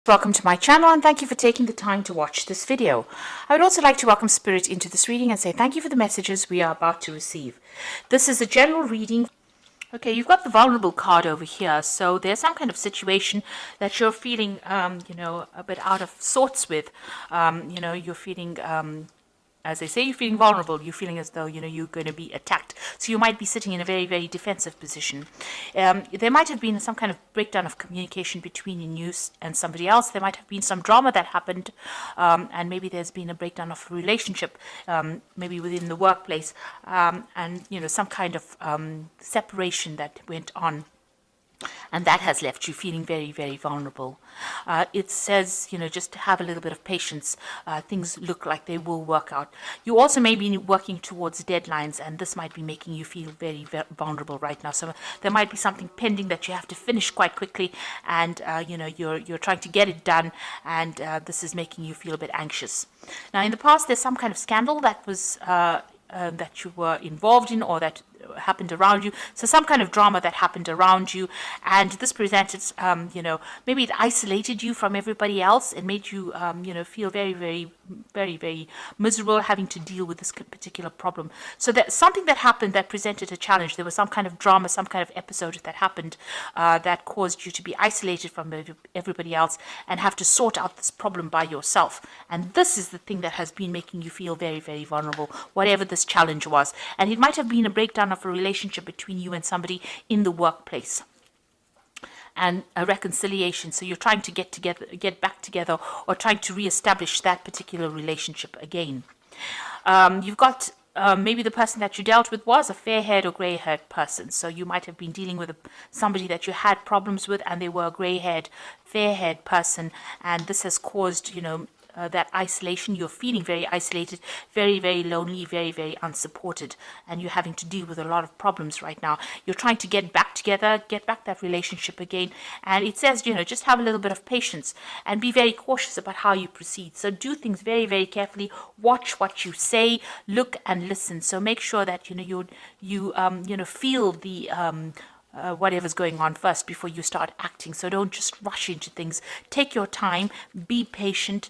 Welcome to my channel and thank you for taking the time to watch this video. I would also like to welcome Spirit into this reading and say thank you for the messages we are about to receive. This is a general reading. Okay, you've got the vulnerable card over here. So there's some kind of situation that you're feeling, a bit out of sorts with. You're feeling, as they say, you're feeling vulnerable. You're feeling as though, you're going to be attacked. So you might be sitting in a very, very defensive position. There might have been some kind of breakdown of communication between you and somebody else. There might have been some drama that happened, and maybe there's been a breakdown of a relationship, maybe within the workplace, and, some kind of separation that went on. And that has left you feeling very, very vulnerable. It says, just to have a little bit of patience. Things look like they will work out. You also may be working towards deadlines, and this might be making you feel very, very vulnerable right now. So there might be something pending that you have to finish quite quickly, and you're trying to get it done, and this is making you feel a bit anxious. Now, in the past, there's some kind of scandal that was that you were involved in, or that happened around you. So some kind of drama that happened around you, and this presented, maybe it isolated you from everybody else and made you, feel very, very, very, very miserable having to deal with this particular problem. So that something that happened that presented a challenge. There was some kind of drama, some kind of episode that happened that caused you to be isolated from everybody else and have to sort out this problem by yourself. And this is the thing that has been making you feel very, very vulnerable, whatever this challenge was. And it might have been a breakdown of a relationship between you and somebody in the workplace, and a reconciliation. So you're trying to get back together, or trying to reestablish that particular relationship again. You've got maybe the person that you dealt with was a fair-haired or grey-haired person. So you might have been dealing with somebody that you had problems with, and they were a grey-haired, fair-haired person, and this has caused, that isolation. You're feeling very isolated, very, very lonely, very, very unsupported, and you're having to deal with a lot of problems right now. You're trying to get back together, get back that relationship again, and it says, just have a little bit of patience and be very cautious about how you proceed. So do things very, very carefully. Watch what you say, look and listen. So make sure that you feel the whatever's going on first before you start acting. So don't just rush into things. Take your time, be patient.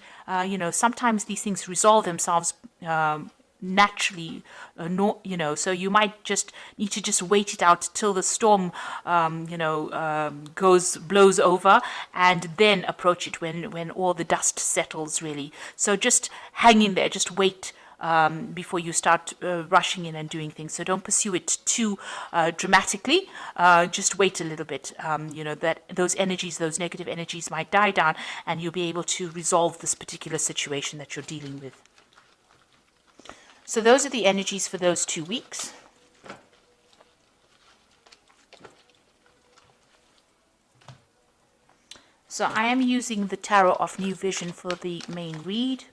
Sometimes these things resolve themselves naturally, so you might just need to just wait it out till the storm blows over, and then approach it when all the dust settles, really. So just hang in there, just wait before you start rushing in and doing things. So don't pursue it too dramatically. Just wait a little bit. That those energies, those negative energies, might die down, and you'll be able to resolve this particular situation that you're dealing with. So those are the energies for those 2 weeks. So I am using the Tarot of New Vision for the main read.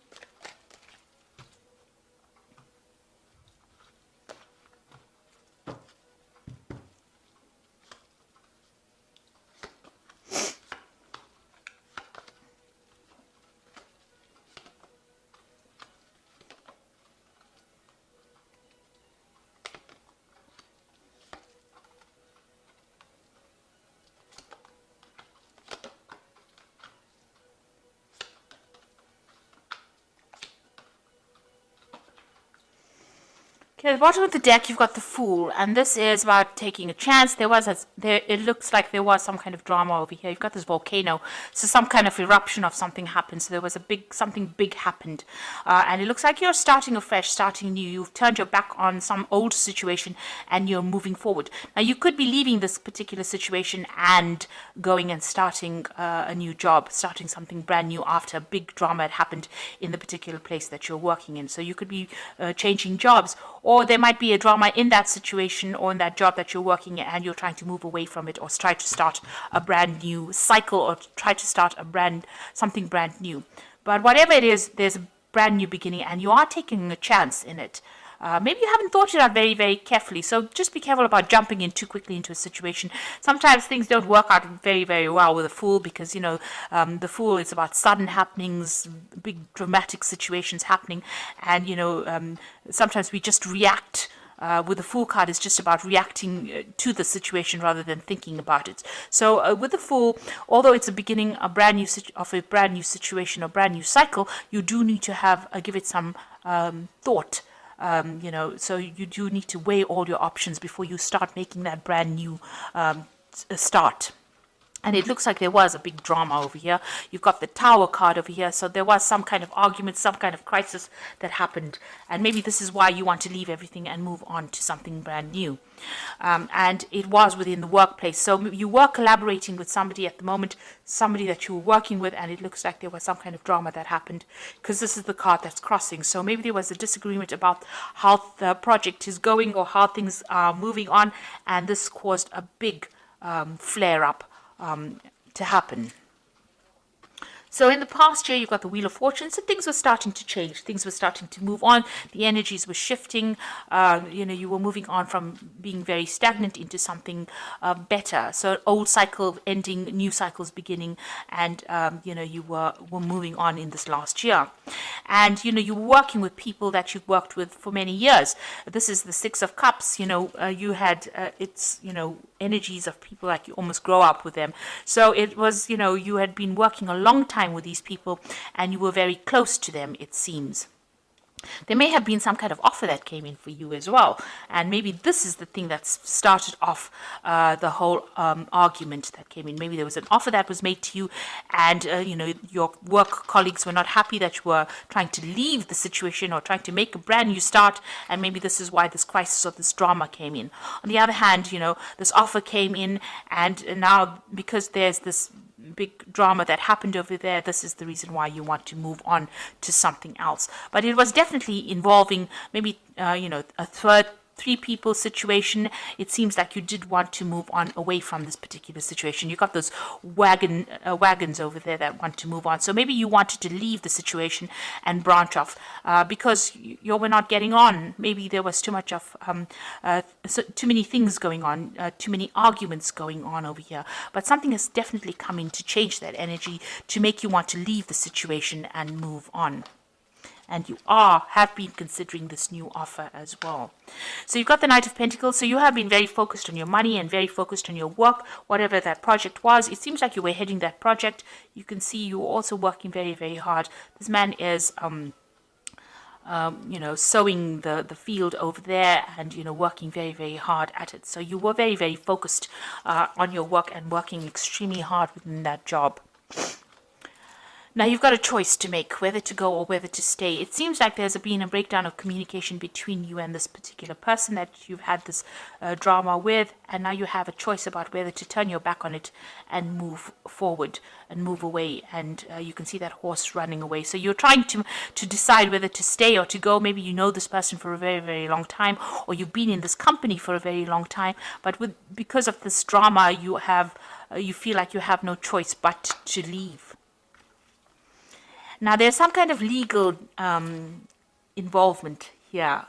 Okay, at the bottom of the deck, you've got the Fool, and this is about taking a chance. It looks like there was some kind of drama over here. You've got this volcano, so some kind of eruption of something happened. So there was something big happened, and it looks like you're starting afresh, starting new. You've turned your back on some old situation, and you're moving forward. Now, you could be leaving this particular situation and going and starting a new job, starting something brand new after a big drama had happened in the particular place that you're working in. So you could be changing jobs, or there might be a drama in that situation or in that job that you're working at, and you're trying to move away from it, or try to start a brand new cycle, or try to start something brand new. But whatever it is, there's a brand new beginning, and you are taking a chance in it. Maybe you haven't thought it out very, very carefully. So just be careful about jumping in too quickly into a situation. Sometimes things don't work out very, very well with a Fool, because, the Fool is about sudden happenings, big dramatic situations happening. And, sometimes we just react with the Fool card is just about reacting to the situation rather than thinking about it. So with the Fool, although it's a beginning of a brand new situation or brand new cycle, you do need to have give it some thought. So you do need to weigh all your options before you start making that brand new start. And it looks like there was a big drama over here. You've got the Tower card over here. So there was some kind of argument, some kind of crisis that happened. And maybe this is why you want to leave everything and move on to something brand new. And it was within the workplace. So you were collaborating with somebody at the moment, somebody that you were working with, and it looks like there was some kind of drama that happened because this is the card that's crossing. So maybe there was a disagreement about how the project is going or how things are moving on. And this caused a big flare-up to happen. So in the past year, you've got the Wheel of Fortune. So things were starting to change. Things were starting to move on. The energies were shifting. You were moving on from being very stagnant into something better. So old cycle ending, new cycles beginning, and you were moving on in this last year. And you were working with people that you've worked with for many years. This is the Six of Cups. You had energies of people like you almost grow up with them. So it was you had been working a long time with these people and you were very close to them, it seems. There may have been some kind of offer that came in for you as well, and maybe this is the thing that started off the whole argument that came in. Maybe there was an offer that was made to you, and your work colleagues were not happy that you were trying to leave the situation or trying to make a brand new start, and maybe this is why this crisis or this drama came in. On the other hand, this offer came in, and now because there's this big drama that happened over there, this is the reason why you want to move on to something else. But it was definitely involving maybe a three people situation. It seems like you did want to move on away from this particular situation. You got those wagons over there that want to move on. So maybe you wanted to leave the situation and branch off because you were not getting on. Maybe there was too much of too many things going on, too many arguments going on over here. But something has definitely come in to change that energy, to make you want to leave the situation and move on. And you have been considering this new offer as well. So you've got the Knight of Pentacles. So you have been very focused on your money and very focused on your work, whatever that project was. It seems like you were heading that project. You can see you were also working very, very hard. This man is, sowing the field over there and, working very, very hard at it. So you were very, very focused on your work and working extremely hard within that job. Now you've got a choice to make, whether to go or whether to stay. It seems like there's been a breakdown of communication between you and this particular person that you've had this drama with, and now you have a choice about whether to turn your back on it and move forward and move away. And you can see that horse running away. So you're trying to decide whether to stay or to go. Maybe you know this person for a very, very long time, or you've been in this company for a very long time, but because of this drama, you feel like you have no choice but to leave. Now, there's some kind of legal involvement here.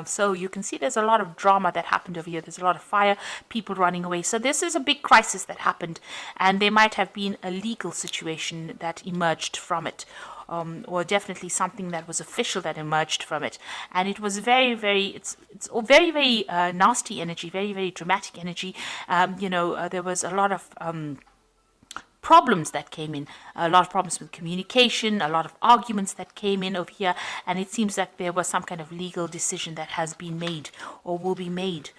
So you can see there's a lot of drama that happened over here. There's a lot of fire, people running away. So this is a big crisis that happened, and there might have been a legal situation that emerged from it, or definitely something that was official that emerged from it. And it was very, very, it's very, very nasty energy, very, very dramatic energy. There was a lot of problems that came in, a lot of problems with communication, a lot of arguments that came in over here, and it seems that there was some kind of legal decision that has been made or will be made,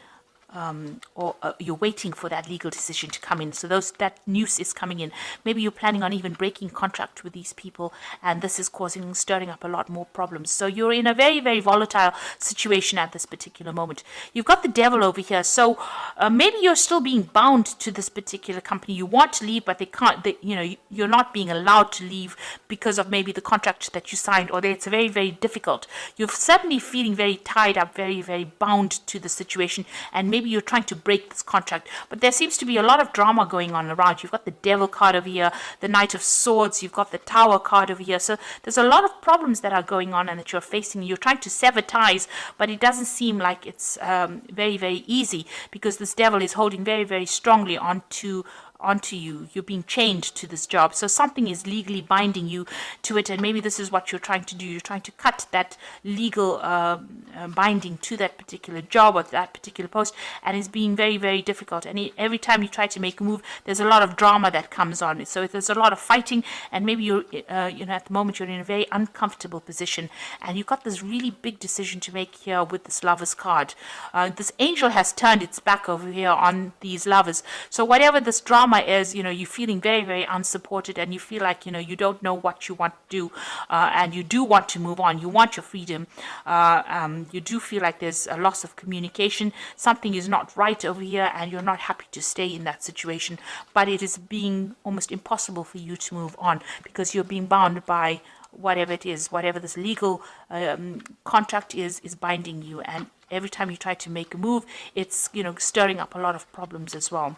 or you're waiting for that legal decision to come in. So that news is coming in. Maybe you're planning on even breaking contract with these people, and this is stirring up a lot more problems. So you're in a very, very volatile situation at this particular moment. You've got the Devil over here. So maybe you're still being bound to this particular company. You want to leave, but they can't. You're not being allowed to leave because of maybe the contract that you signed, or it's very, very difficult. You're certainly feeling very tied up, very, very bound to the situation, and maybe you're trying to break this contract, but there seems to be a lot of drama going on around. You've got the Devil card over here, the Knight of Swords, you've got the Tower card over here. So there's a lot of problems that are going on and that you're facing. You're trying to sever ties, but it doesn't seem like it's very, very easy, because this Devil is holding very, very strongly onto onto you. You're being chained to this job. So something is legally binding you to it, and maybe this is what you're trying to do. You're trying to cut that legal binding to that particular job or that particular post, and it's being very, very difficult. And every time you try to make a move, there's a lot of drama that comes on. So there's a lot of fighting, and maybe you're, at the moment you're in a very uncomfortable position, and you've got this really big decision to make here with this Lovers card. This angel has turned its back over here on these lovers. So whatever this drama is, you're feeling very, very unsupported, and you feel like, you don't know what you want to do, and you do want to move on. You want your freedom. You do feel like there's a loss of communication. Something is not right over here, and you're not happy to stay in that situation. But it is being almost impossible for you to move on because you're being bound by whatever it is, whatever this legal contract is binding you. And every time you try to make a move, it's, stirring up a lot of problems as well.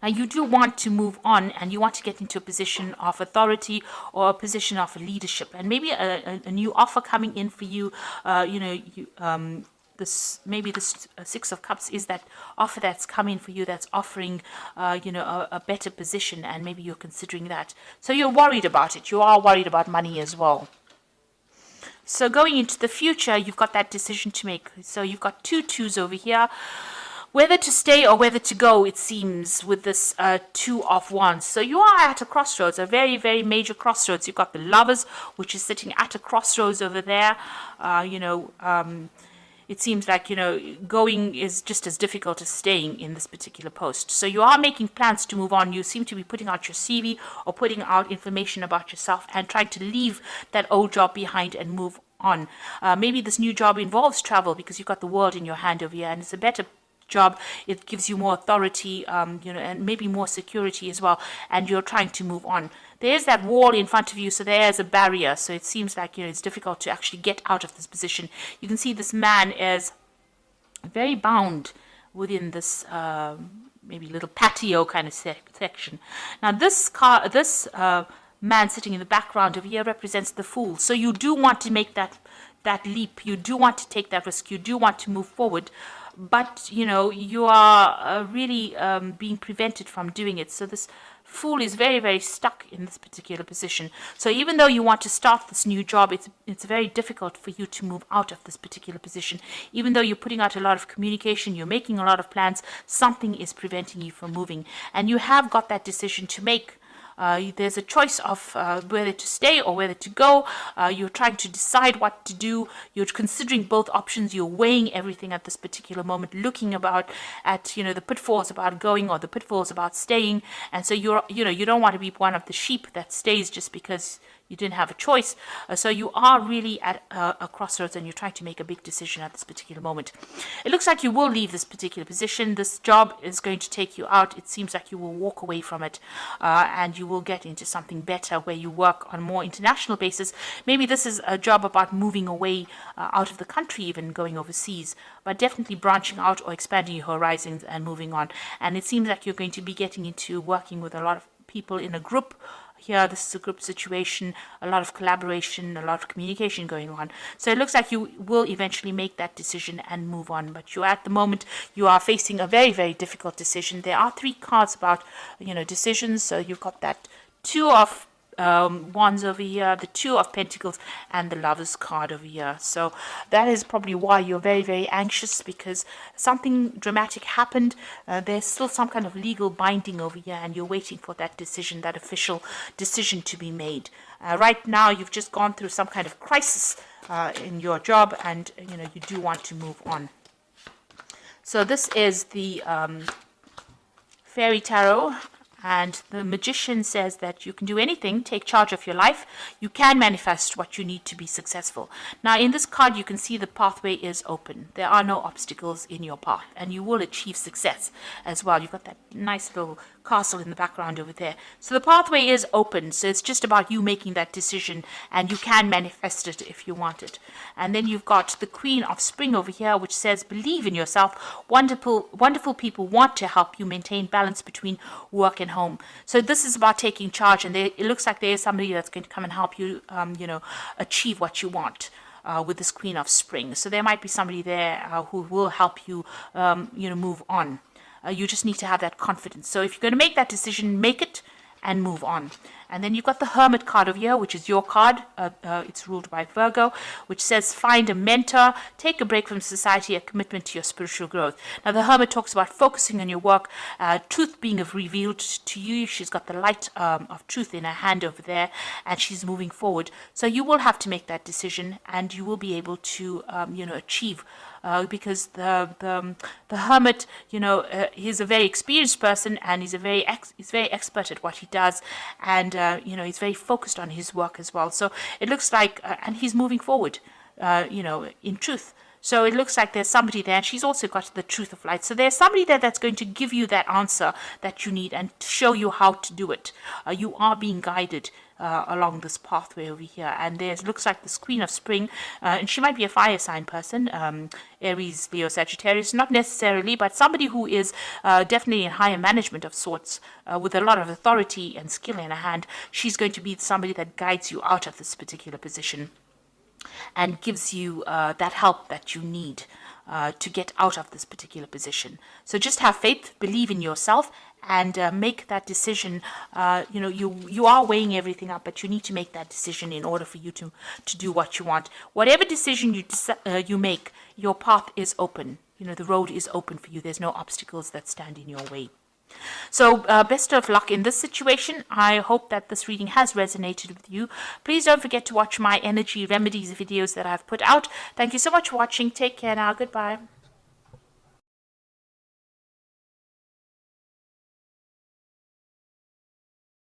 Now, you do want to move on, and you want to get into a position of authority or a position of leadership, and maybe a new offer coming in for you. This Six of Cups is that offer that's coming for you, that's offering a better position, and maybe you're considering that. So you're worried about it. You are worried about money as well. So going into the future, you've got that decision to make. So you've got 2 twos over here. Whether to stay or whether to go, it seems, with this 2 of Wands. So you are at a crossroads, a very, very major crossroads. You've got the Lovers, which is sitting at a crossroads over there. It seems like, going is just as difficult as staying in this particular post. So you are making plans to move on. You seem to be putting out your CV or putting out information about yourself and trying to leave that old job behind and move on. Maybe this new job involves travel because you've got the world in your hand over here, and it's a better job. It gives you more authority, and maybe more security as well, and you're trying to move on. There's that wall in front of you, so there's a barrier, so it seems like it's difficult to actually get out of this position. You can see this man is very bound within this maybe little patio kind of section. Now this man sitting in the background over here represents the Fool. So you do want to make that leap, you do want to take that risk, you do want to move forward, but you are really being prevented from doing it. So this Fool is very, very stuck in this particular position. So even though you want to start this new job, it's very difficult for you to move out of this particular position. Even though you're putting out a lot of communication, you're making a lot of plans, something is preventing you from moving, and you have got that decision to make. There's a choice of whether to stay or whether to go. You're trying to decide what to do. You're considering both options. You're weighing everything at this particular moment, looking at the pitfalls about going or the pitfalls about staying. And so you don't want to be one of the sheep that stays just because you didn't have a choice. So you are really at a crossroads, and you're trying to make a big decision at this particular moment. It looks like you will leave this particular position. This job is going to take you out. It seems like you will walk away from it, and you will get into something better where you work on a more international basis. Maybe this is a job about moving away out of the country, even going overseas, but definitely branching out or expanding your horizons and moving on. And it seems like you're going to be getting into working with a lot of people in a group. Here, this is a group situation, a lot of collaboration, a lot of communication going on. So it looks like you will eventually make that decision and move on. But at the moment, you are facing a very, very difficult decision. There are 3 cards about, decisions. So you've got that 2 of Wands over here, the 2 of Pentacles, and the Lovers card over here. So that is probably why you're very, very anxious, because something dramatic happened. There's still some kind of legal binding over here, and you're waiting for that decision, that official decision to be made. Right now, you've just gone through some kind of crisis in your job, and you do want to move on. So this is the Fairy Tarot. And the Magician says that you can do anything, take charge of your life. You can manifest what you need to be successful. Now, in this card, you can see the pathway is open. There are no obstacles in your path, and you will achieve success as well. You've got that nice little castle in the background over there. So the pathway is open. So it's just about you making that decision, and you can manifest it if you want it. And then you've got the Queen of Spring over here, which says, believe in yourself. Wonderful people want to help you maintain balance between work and home. So this is about taking charge, and it looks like there is somebody that's going to come and help you, achieve what you want. With this Queen of Spring. So there might be somebody there who will help you, move on. You just need to have that confidence. So if you're going to make that decision, make it and move on. And then you've got the Hermit card over here, which is your card. It's ruled by Virgo, which says find a mentor, take a break from society, a commitment to your spiritual growth. Now, the Hermit talks about focusing on your work, truth being revealed to you. She's got the light of truth in her hand over there, and she's moving forward. So you will have to make that decision, and you will be able to, achieve. Because the Hermit, he's a very experienced person, and he's very expert at what he does, and he's very focused on his work as well. So it looks like, and he's moving forward, in truth. So it looks like there's somebody there, and she's also got the truth of light. So there's somebody there that's going to give you that answer that you need and show you how to do it. You are being guided along this pathway over here. And there's looks like this Queen of Spring, and she might be a fire sign person, Aries, Leo, Sagittarius, not necessarily, but somebody who is definitely in higher management of sorts, with a lot of authority and skill in her hand. She's going to be somebody that guides you out of this particular position and gives you that help that you need to get out of this particular position. So just have faith, believe in yourself, and make that decision. You are weighing everything up, but you need to make that decision in order for you to do what you want. Whatever decision you make, your path is open. The road is open for you. There's no obstacles that stand in your way. So best of luck in this situation. I hope that this reading has resonated with you. Please don't forget to watch my energy remedies videos that I've put out. Thank you so much for watching. Take care now. Goodbye.